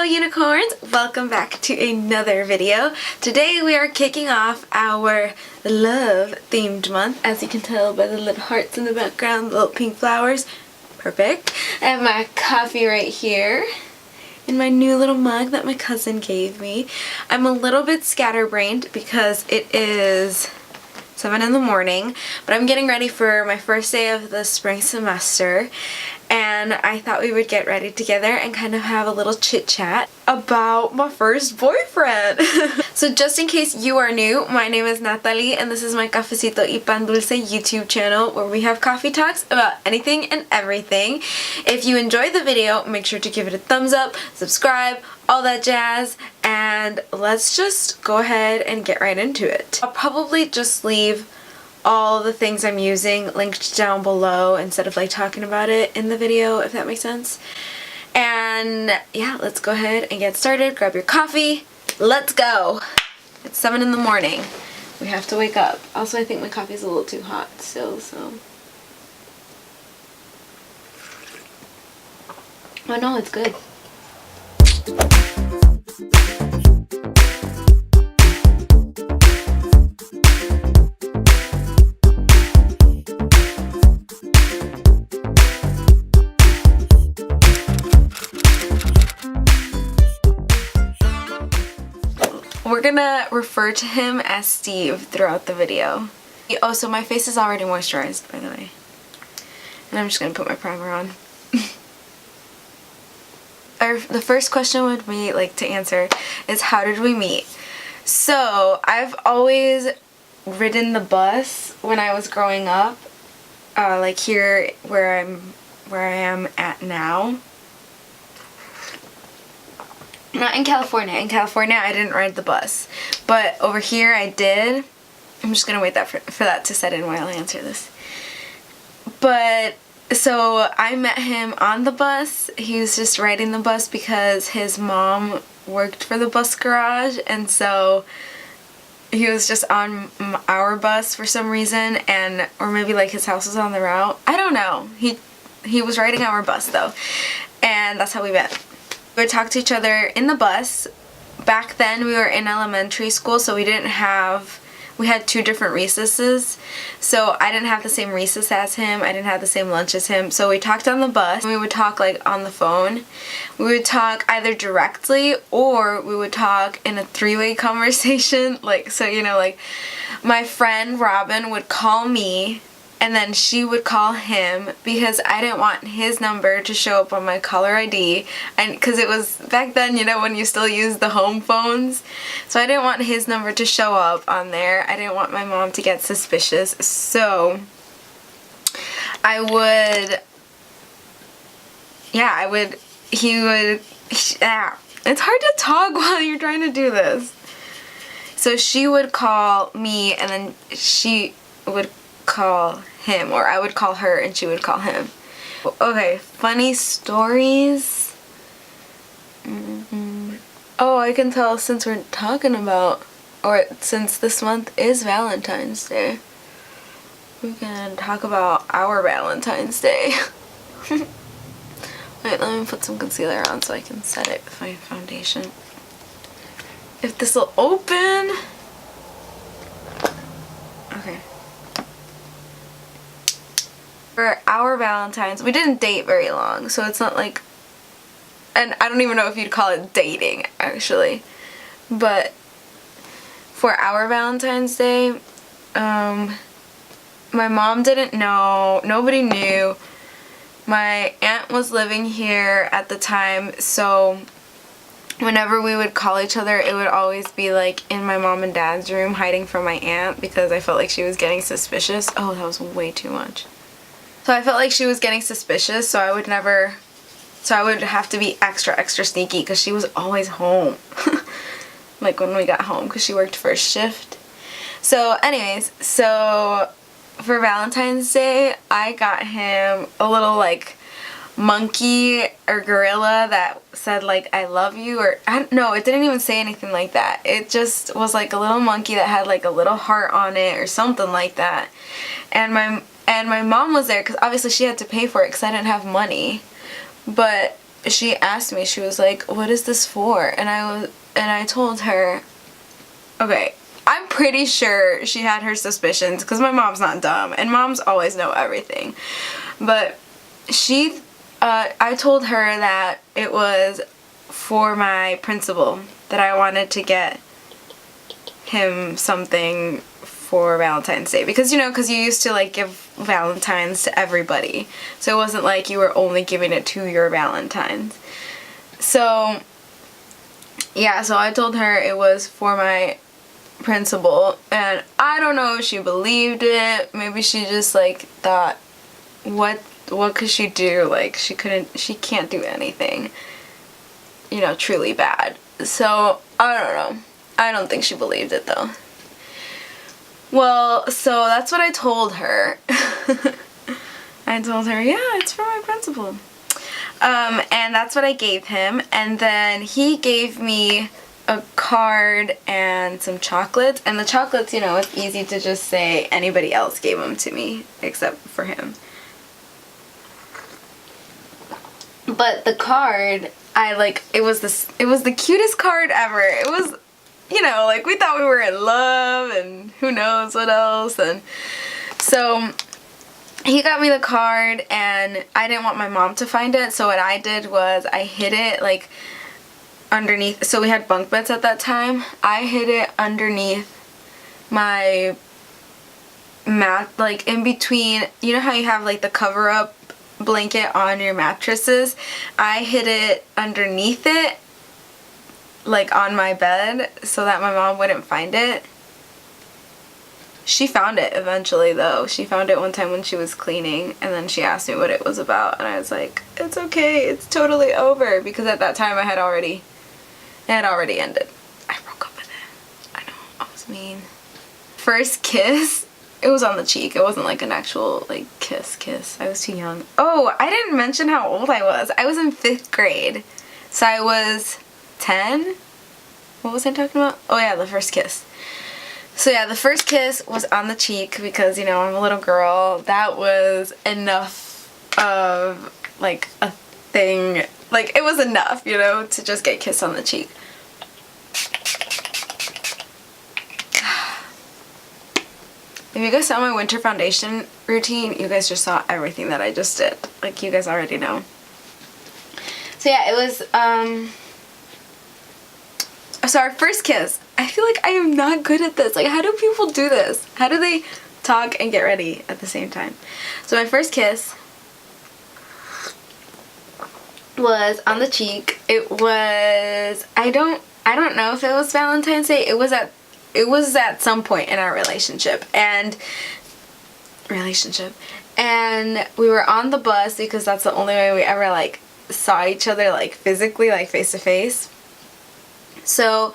Hello unicorns! Welcome back to another video. Today we are kicking off our love themed month. As you can tell by the little hearts in the background, the little pink flowers. Perfect. I have my coffee right here in my new little mug that my cousin gave me. I'm a little bit scatterbrained because it is 7 in the morning, but I'm getting ready for my first day of the spring semester, and I thought we would get ready together and kind of have a little chit chat about my first boyfriend. So just in case you are new, my name is Nathalie and this is my Cafecito y Pan Dulce YouTube channel where we have coffee talks about anything and everything. If you enjoyed the video, make sure to give it a thumbs up, subscribe, all that jazz, and let's just go ahead and get right into it. I'll probably just leave all the things I'm using linked down below instead of like talking about it in the video, if that makes sense. And yeah, let's go ahead and get started. Grab your coffee. Let's go. It's 7 in the morning. We have to wake up. Also, I think my coffee's a little too hot still, so. Oh no, it's good. We're gonna refer to him as Steve throughout the video. Oh, so my face is already moisturized, by the way. And I'm just gonna put my primer on. The first question would be, like, to answer is how did we meet? So, I've always ridden the bus when I was growing up, like here where I am at now. Not in California. In California, I didn't ride the bus. But over here, I did. I'm just going to wait for that to set in while I answer this. But, so I met him on the bus. He was just riding the bus because his mom worked for the bus garage. And so he was just on our bus for some reason. Or maybe like his house was on the route. I don't know. He was riding our bus though. And that's how we met. We would talk to each other in the bus. Back then we were in elementary school, so we had 2 different recesses. So I didn't have the same recess as him, I didn't have the same lunch as him. So we talked on the bus, we would talk like on the phone. We would talk either directly or we would talk in a 3-way conversation. Like, so you know, like my friend Robin would call me and then she would call him because I didn't want his number to show up on my caller ID, and because it was back then, you know, when you still use the home phones, so I didn't want his number to show up on there. I didn't want my mom to get suspicious, so it's hard to talk while you're trying to do this. So she would call me and then she would call him, or I would call her and she would call him. Okay, funny stories. Oh, I can tell since we're talking about, or since this month is Valentine's Day, we can talk about our Valentine's Day. Wait, let me put some concealer on so I can set it with my foundation. If this will open. Okay. For our Valentine's, we didn't date very long, so it's not like, and I don't even know if you'd call it dating, actually, but for our Valentine's Day, my mom didn't know, nobody knew. My aunt was living here at the time, so whenever we would call each other, it would always be like in my mom and dad's room hiding from my aunt because I felt like she was getting suspicious. Oh, that was way too much. So I felt like she was getting suspicious, so I would have to be extra sneaky because she was always home. Like when we got home, because she worked first shift. So anyways, so for Valentine's Day, I got him a little like monkey or gorilla that said like I love you, or no, it didn't even say anything like that. It just was like a little monkey that had like a little heart on it or something like that. And my mom was there because obviously she had to pay for it because I didn't have money. But she asked me, she was like, what is this for? And I told her, okay, I'm pretty sure she had her suspicions because my mom's not dumb and moms always know everything. But I told her that it was for my principal, that I wanted to get him something for Valentine's Day, because because you used to like give Valentines to everybody, so it wasn't like you were only giving it to your Valentines. So yeah, so I told her it was for my principal, and I don't know if she believed it. Maybe she just like thought, what could she do? Like she can't do anything, truly bad. So I don't know. I don't think she believed it though. Well, so that's what I told her. I told her, yeah, it's for my principal. And that's what I gave him. And then he gave me a card and some chocolates. And the chocolates, it's easy to just say anybody else gave them to me except for him. But the card, it was the cutest card ever. It was, like we thought we were in love and who knows what else. And so he got me the card and I didn't want my mom to find it. So what I did was I hid it like underneath. So we had bunk beds at that time. I hid it underneath my mat, like in between, how you have like the cover up blanket on your mattresses. I hid it underneath it, like on my bed, so that my mom wouldn't find it. She found it eventually though. She found it one time when she was cleaning, and then she asked me what it was about, and I was like, it's okay, it's totally over, because at that time it had already ended. I broke up with him. I know, I was mean. First kiss, it was on the cheek. It wasn't like an actual like kiss. I was too young. Oh, I didn't mention how old I was. I was in 5th grade. So I was 10? What was I talking about? Oh yeah, the first kiss. So yeah, the first kiss was on the cheek because, I'm a little girl. That was enough of like a thing. Like it was enough, to just get kissed on the cheek. If you guys saw my winter foundation routine, you guys just saw everything that I just did. Like you guys already know. So yeah, it was, so our first kiss. I feel like I am not good at this. Like, how do people do this? How do they talk and get ready at the same time? So my first kiss was on the cheek. It was, I don't know if it was Valentine's Day. It was at some point in our relationship. And we were on the bus because that's the only way we ever like saw each other like physically, like face to face. So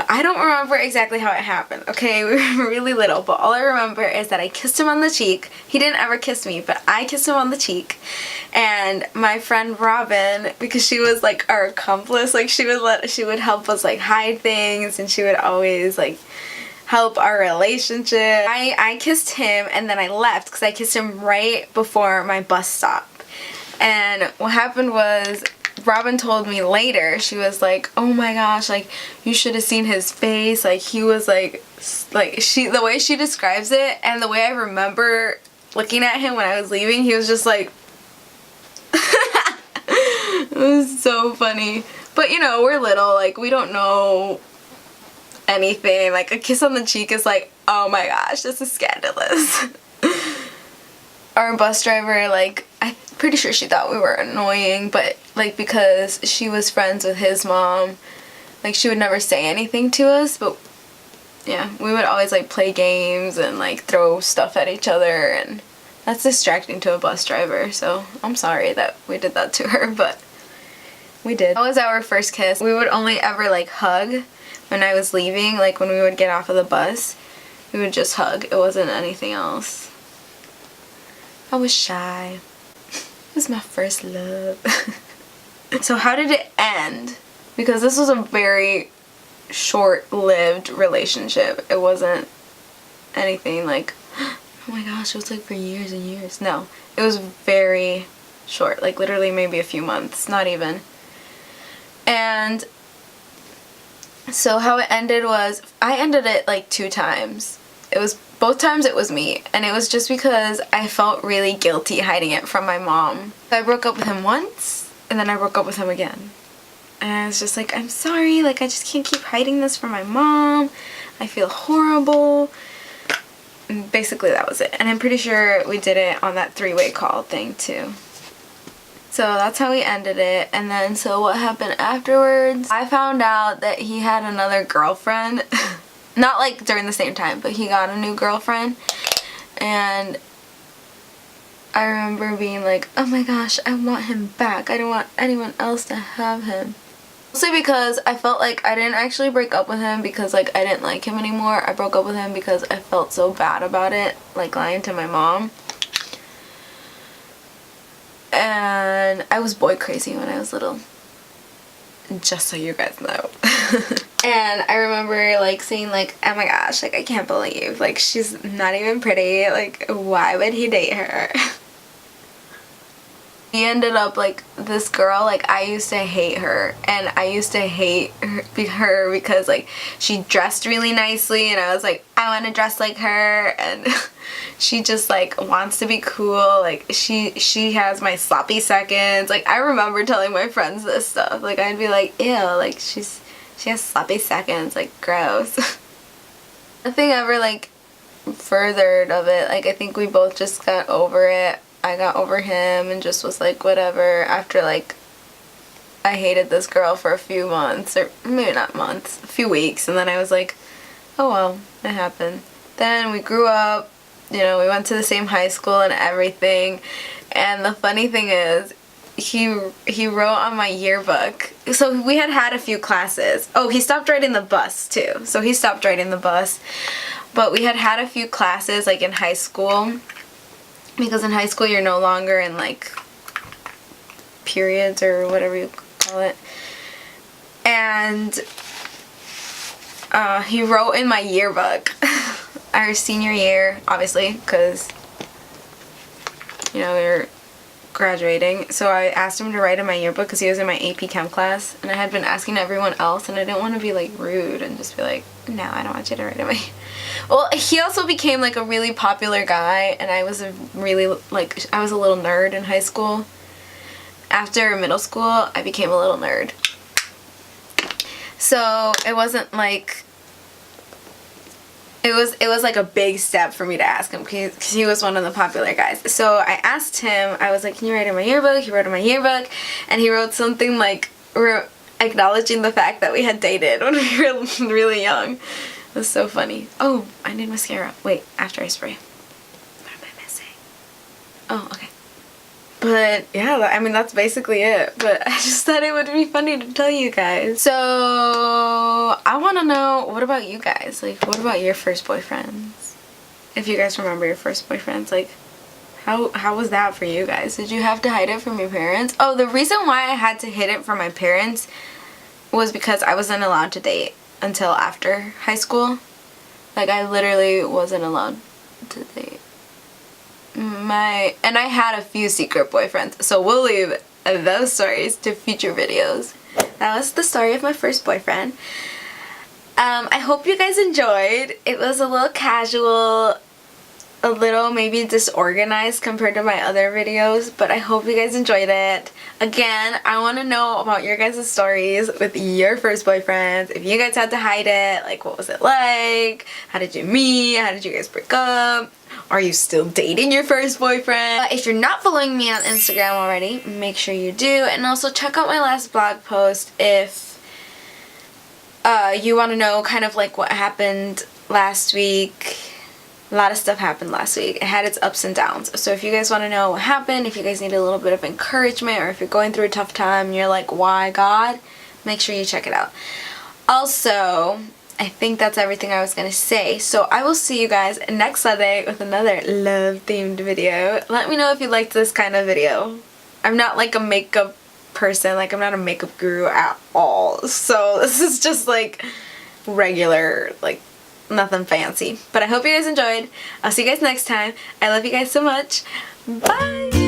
I don't remember exactly how it happened, okay? We were really little, but all I remember is that I kissed him on the cheek. He didn't ever kiss me, but I kissed him on the cheek. And my friend Robin, because she was like our accomplice, like she would help us like hide things, and she would always like help our relationship. I kissed him and then I left because I kissed him right before my bus stop. And what happened was, Robin told me later, she was like, oh my gosh, like, you should have seen his face, like, he was like, the way she describes it, and the way I remember looking at him when I was leaving, he was just like, it was so funny. But, we're little, like, we don't know anything, like, a kiss on the cheek is like, oh my gosh, this is scandalous. Our bus driver, like, I'm pretty sure she thought we were annoying, but like because she was friends with his mom, like she would never say anything to us, but yeah, we would always like play games and like throw stuff at each other, and that's distracting to a bus driver, so I'm sorry that we did that to her, but we did. That was our first kiss. We would only ever like hug when I was leaving, like when we would get off of the bus, we would just hug. It wasn't anything else. I was shy. It was my first love. So how did it end? Because this was a very short-lived relationship. It wasn't anything like my Oh my gosh, it was like for years and years. No, it was very short, like literally maybe a few months, not even. And so how it ended was, I ended it like 2 times. It was, both times it was me, and it was just because I felt really guilty hiding it from my mom. I broke up with him once, and then I broke up with him again. And I was just like, I'm sorry, like I just can't keep hiding this from my mom. I feel horrible. And basically that was it. And I'm pretty sure we did it on that 3-way call thing too. So that's how we ended it. And then so what happened afterwards, I found out that he had another girlfriend. Not like during the same time, but he got a new girlfriend. And I remember being like, oh my gosh, I want him back. I don't want anyone else to have him. Mostly because I felt like I didn't actually break up with him because like I didn't like him anymore. I broke up with him because I felt so bad about it, like lying to my mom. And I was boy crazy when I was little. Just so you guys know. And I remember like saying like, oh my gosh, like I can't believe like she's not even pretty. Like why would he date her? He ended up like this girl, like I used to hate her, and I used to hate her because like she dressed really nicely and I was like, I want to dress like her, and she just like wants to be cool, like she has my sloppy seconds. Like I remember telling my friends this stuff, like I'd be like, ew, like she has sloppy seconds, like gross. Nothing ever like furthered of it. Like I think we both just got over it. I got over him and just was like whatever, after like I hated this girl for a few months, or maybe not months, a few weeks, and then I was like, oh well, it happened. Then we grew up, you know, we went to the same high school and everything, and the funny thing is he wrote on my yearbook. So we had a few classes. Oh, he stopped riding the bus too. So he stopped riding the bus. But we had a few classes like in high school. Because in high school you're no longer in like periods or whatever you call it. And he wrote in my yearbook, our senior year, obviously, because, you know, we were graduating. So I asked him to write in my yearbook because he was in my AP Chem class. And I had been asking everyone else, and I didn't want to be like rude and just be like, no, I don't want you to write in my... Well, he also became like a really popular guy, and I was a really like, I was a little nerd in high school. After middle school, I became a little nerd. So it wasn't like, it was like a big step for me to ask him because he was one of the popular guys. So I asked him, I was like, can you write in my yearbook? He wrote in my yearbook, and he wrote something like acknowledging the fact that we had dated when we were really young. It was so funny. Oh, I need mascara. Wait, after I spray. What am I missing? Oh, okay. But yeah, I mean that's basically it. But I just thought it would be funny to tell you guys. So I want to know, what about you guys? Like, what about your first boyfriends? If you guys remember your first boyfriends, like how was that for you guys? Did you have to hide it from your parents? Oh, the reason why I had to hide it from my parents was because I wasn't allowed to date until after high school. Like I literally wasn't allowed to date. And I had a few secret boyfriends, so we'll leave those stories to future videos. That was the story of my first boyfriend. I hope you guys enjoyed. It was a little casual, a little maybe disorganized compared to my other videos, but I hope you guys enjoyed it. Again, I want to know about your guys' stories with your first boyfriends. If you guys had to hide it, like what was it like? How did you meet? How did you guys break up? Are you still dating your first boyfriend? If you're not following me on Instagram already, make sure you do. And also check out my last blog post if you want to know kind of like what happened last week. A lot of stuff happened last week. It had its ups and downs. So if you guys want to know what happened, if you guys need a little bit of encouragement, or if you're going through a tough time and you're like, why God? Make sure you check it out. Also, I think that's everything I was going to say. So I will see you guys next Sunday with another love-themed video. Let me know if you liked this kind of video. I'm not like a makeup person. Like, I'm not a makeup guru at all. So this is just like regular, like, nothing fancy. But I hope you guys enjoyed. I'll see you guys next time. I love you guys so much. Bye!